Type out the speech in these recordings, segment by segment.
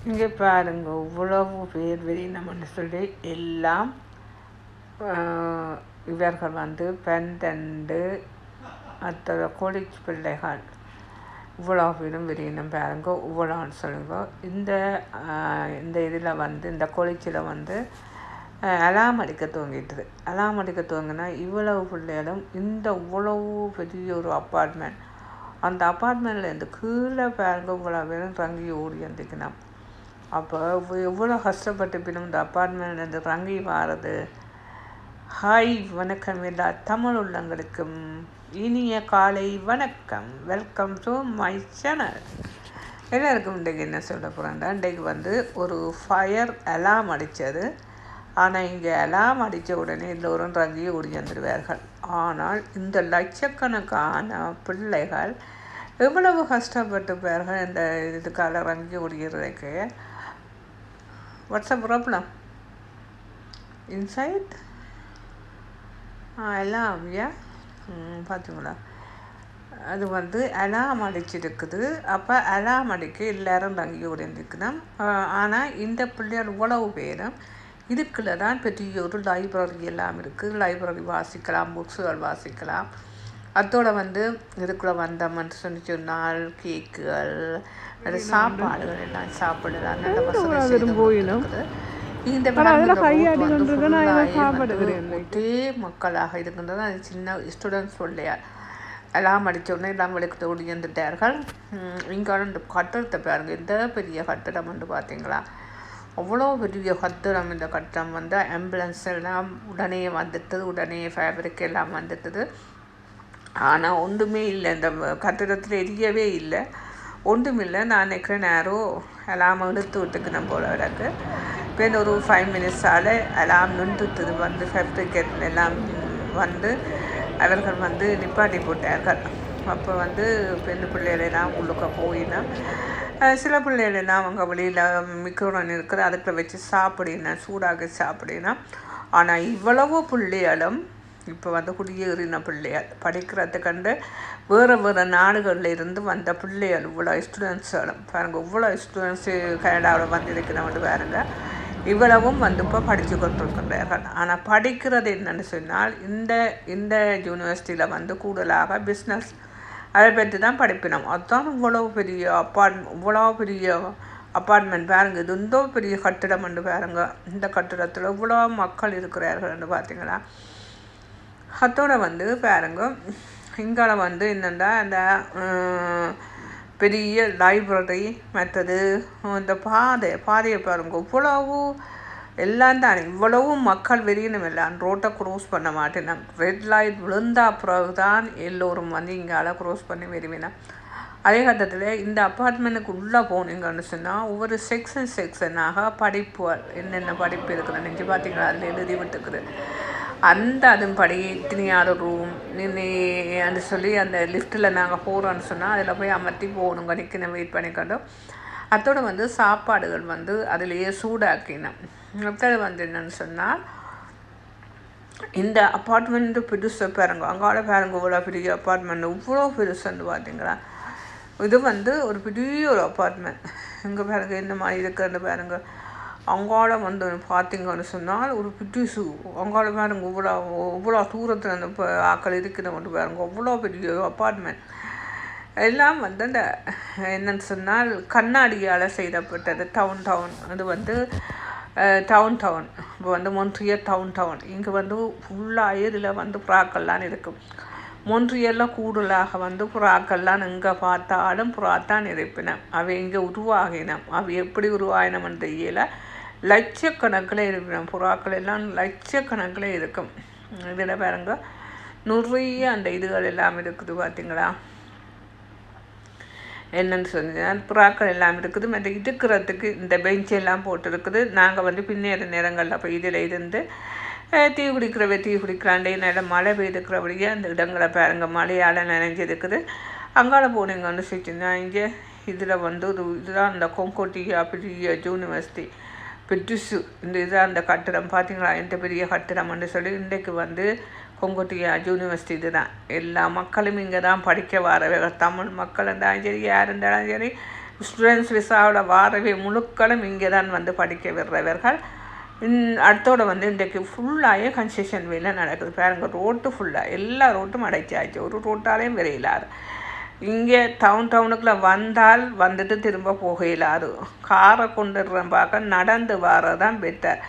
இங்கே பாருங்க இவ்வளவு பேர் வெளியினம்னு சொல்லி எல்லாம் இவர்கள் வந்து பெண்டண்டு மற்ற கொடிச்சு பிள்ளைகள் இவ்வளோ பேரும் வெளியினம் பாருங்க இவ்வளோன்னு சொல்லுங்க. இந்த இதில் வந்து இந்த கொளிச்சில் வந்து அலாம் அடிக்க துவங்கிட்டுது. அலாம் அடிக்க துவங்கினா இவ்வளவு பிள்ளைகளும் இவ்வளவு பெரிய ஒரு அப்பார்ட்மெண்ட், அந்த அப்பார்ட்மெண்ட்லேருந்து கீழே பாருங்க இவ்வளோ பேரும் ரங்கி ஓடி வந்துக்கணும். அப்போ எவ்வளோ கஷ்டப்பட்டு பின்னும் இந்த அப்பார்ட்மெண்ட்லேருந்து ரங்கி வாரது. ஹாய் வணக்கம் எல்லா தமிழ் உள்ளங்களுக்கும் இனிய காலை வணக்கம். Welcome to my channel. எல்லாருக்கும் இன்றைக்கு என்ன சொல்ல போகிறேன்டா, இன்றைக்கு வந்து ஒரு ஃபயர் அலாம் அடித்தது. ஆனால் இங்கே அலாம் அடித்த உடனே எல்லோரும் ரங்கி ஓடி வந்துடுவார்கள். ஆனால் இந்த லட்சக்கணக்கான பிள்ளைகள் எவ்வளவு கஷ்டப்பட்டு பேர்கள் இந்த இதுக்காக ரங்கி ஓடுகிறதுக்கு. வாட்ஸ்அப் ப்ராப்ளம் இன்சைட் எல்லாம் பார்த்தீங்களா, அது வந்து அலாம் அடிச்சிருக்குது. அப்போ அலாம் அடிக்க எல்லோரும் தங்கி ஓடிந்துக்கணும். ஆனால் இந்த பிள்ளைகள் இவ்வளவு பேரும் இதுக்குள்ள தான் பெரிய ஒரு லைப்ரரி எல்லாம் இருக்குது. லைப்ரரி வாசிக்கலாம், புக்ஸுகள் வாசிக்கலாம். அதோடு வந்து இதுக்குள்ளே வந்தோம்னு சொன்னால் கேக்குகள், சாப்பாடுகள் எல்லாம் சாப்பிடலாம். நல்ல வசதி. இந்த ஒரே மக்களாக இருக்கின்றது. அது சின்ன ஸ்டூடெண்ட்ஸ் சொல்லையார் எல்லாம் அடித்த உடனே எல்லாம் விளக்கு ஓடி வந்துட்டார்கள். இங்கே இந்த கட்டடத்தை பாருங்கள், இந்த பெரிய கட்டடம் வந்து பார்த்தீங்களா, அவ்வளோ பெரிய கட்டடம். இந்த கட்டடம் வந்து ஆம்புலன்ஸ் எல்லாம் உடனே வந்துட்டது, உடனே ஃபேப்ரிக் எல்லாம் வந்துட்டது. ஆனால் ஒன்றுமே இல்லை, இந்த கட்டடத்தில் எரியவே இல்லை, ஒன்றுமில்லை. நான் நினைக்கிறேன் நேரம் எல்லாம் இழுத்து விட்டுக்கணும் போல எனக்கு. இப்போ ஒரு 5 மினிட்ஸால் எல்லாம் நின்றுட்டுது. வந்து ஃபேப்ரிகேட் எல்லாம் வந்து அவர்கள் வந்து நிப்பாட்டி போட்டார்கள். அப்போ வந்து பெண் பிள்ளைகளெல்லாம் உள்ளுக்க போயினா, சில பிள்ளைகளெல்லாம் அவங்க வெளியில் மிக்ரோன் இருக்குது, அதுக்குள்ள வச்சு சாப்பிடினா, சூடாக சாப்பிடினா. ஆனால் இவ்வளவு பிள்ளைகளும் இப்போ வந்து குடியேறின பிள்ளைகள் படிக்கிறதுக்கண்டு வேறு நாடுகளில் இருந்து வந்த பிள்ளைகள் இவ்வளோ ஸ்டூடெண்ட்ஸுகளும் பாருங்கள். இவ்வளோ ஸ்டூடெண்ட்ஸு கனடாவில் வந்திருக்கிறவங்க பாருங்கள். இவ்வளவும் வந்து இப்போ படித்து கொண்டிருக்கின்றார்கள். ஆனால் படிக்கிறது என்னென்னு சொன்னால் இந்த யூனிவர்சிட்டியில் வந்து கூடுதலாக பிஸ்னஸ் அதை பற்றி தான் படிப்பினோம். அதுதான் இவ்வளோ பெரிய அப்பார்ட்மெண்ட் பாருங்கள். இது இந்த பெரிய கட்டிடம் என்று பாருங்கள். இந்த கட்டிடத்தில் இவ்வளோ மக்கள் இருக்கிறார்கள் என்று பார்த்தீங்களா. அதோடு வந்து பாருங்க, இங்கால வந்து என்னென்னா அந்த பெரிய லைப்ரரி, மற்றது இந்த பாதையை பாருங்க. இவ்வளவு எல்லாம் தான் இவ்வளவும் மக்கள் வெளியினும் எல்லாம் ரோட்டை க்ரோஸ் பண்ண மாட்டேன். ரெட் லைட் விழுந்தா பிறகு தான் எல்லோரும் வந்து இங்கால க்ரோஸ் பண்ணி வருவினா. அதே கட்டத்தில் இந்த அப்பார்ட்மெண்ட்டுக்கு உள்ளே போனீங்கன்னு சொன்னால் ஒவ்வொரு செக்ஷனாக படிப்புகள் என்னென்ன படிப்பு இருக்குது நெஞ்சு பார்த்தீங்களா, அதில் எழுதி விட்டுக்குது. அதுவும் படி இத்தனையாறு ரூம் நின்று சொல்லி அந்த லிஃப்ட்டில் நாங்கள் போகிறோன்னு சொன்னால் அதில் போய் அமர்த்தி போகணுங்க, நிற்கணும், வெயிட் பண்ணிக்கணும். அதோடு வந்து சாப்பாடுகள் வந்து அதிலேயே சூடாக்கினோம். மற்றது வந்து என்னென்னு சொன்னால் இந்த அப்பார்ட்மெண்ட்டு பெருசு பாருங்க. அங்கால பாருங்க இவ்வளோ பெரிய அப்பார்ட்மெண்ட், இவ்வளோ பெருசுன்னு பார்த்தீங்களா. இது வந்து ஒரு பெரிய ஒரு அப்பார்ட்மெண்ட். இங்கே பாருங்க இந்த மாதிரி இருக்குன்னு பாருங்க. அங்கால வந்து பார்த்திங்கன்னு சொன்னால் ஒரு பிடிசு அங்கால பாருங்க. இவ்வளோ தூரத்தில் அந்த ஆக்கள் இருக்கிறவங்க பாருங்க. அவ்வளோ பெரிய அப்பார்ட்மெண்ட் எல்லாம் வந்து அந்த என்னன்னு சொன்னால் கண்ணாடியால் செய்யப்பட்டது. டவுன் அது வந்து டவுன் இப்போ வந்து மொன்ட்ரியல் டவுன். இங்கே வந்து ஃபுல்லாக இதில் வந்து புறாக்கள்லாம் இருக்கும். மொன்ட்ரியலில் கூடுதலாக வந்து புறாக்கள்லாம் எங்கே பார்த்தாலும் புறாத்தான் இருப்பினம். அவை இங்கே உருவாகினம். அவை எப்படி உருவாகினம்னு தெரியல. லட்சக்கணக்கில் இருப்பினம். புறாக்கள் எல்லாம் லட்சக்கணக்கில் இருக்கும். இதில் பாருங்க நிறைய அந்த இதுகள் எல்லாம் இருக்குது பார்த்தீங்களா. என்னென்னு சொன்னால் புறாக்கள் எல்லாம் இருக்குது. மற்ற இருக்கிறதுக்கு இந்த பெஞ்ச் எல்லாம் போட்டுருக்குது. நாங்கள் வந்து பின்னேற நேரங்களில் போய் இதில் இருந்து டீ குடிக்கலாண்டே நேரம் மழை பெய்துக்கிறபடியே அந்த இடங்களை பாருங்க மழையால் நினைஞ்சிருக்குது. அங்கால போனீங்கன்னு சொல்லிச்சுன்னா இங்கே இதில் வந்து இதுதான் அந்த கொங்கோட்டியா பெரிய யூனிவர்சிட்டி பெருசு. இதுதான் அந்த கட்டிடம் பார்த்தீங்களா, எந்த பெரிய கட்டிடம்னு சொல்லி. இன்றைக்கு வந்து கொங்கோட்டியா யூனிவர்சிட்டி இது தான். எல்லா மக்களும் இங்கே தான் படிக்க வரவங்க. தமிழ் மக்கள் இருந்தாலும் சரி, யார் இருந்தாலும் சரி, ஸ்டூடெண்ட்ஸ் விசாவோட வாரவே முழுக்களும் இங்கே தான் வந்து படிக்க விடுறவர்கள். அடுத்தோட வந்து இன்றைக்கு ஃபுல்லாகவே கன்ஸ்ட்ரக்ஷன் வேலை நடக்குது. பாருங்க, ரோட்டு ஃபுல்லாக எல்லா ரோட்டும் அடைச்சாச்சு, ஒரு ரோட்டாலையும் விரையிலாது. இங்கே டவுனுக்குள்ளே வந்தால் வந்துட்டு திரும்ப போக இயலாது. காரை கொண்டுடுறேன் பார்க்க நடந்து வரதான் பெட்டர்.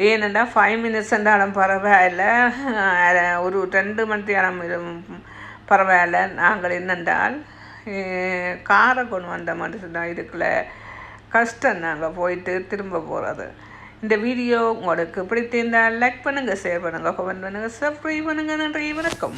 ஏனென்னா 5 மினிட்ஸ் இருந்தாலும் பரவாயில்ல, ஒரு 2 மணி நேரம் பரவாயில்ல. நாங்கள் என்னென்றால் காரை கொண்டு வந்த மாதிரி தான் இருக்குல்ல, கஷ்டம் நாங்கள் போயிட்டு திரும்ப போகிறது. இந்த வீடியோ உங்களுக்கு பிடித்திருந்தால் லைக் பண்ணுங்கள், ஷேர் பண்ணுங்கள், கமெண்ட் பண்ணுங்கள், சப்ஸ்கிரைப் பண்ணுங்கள். நன்றி, வணக்கம்.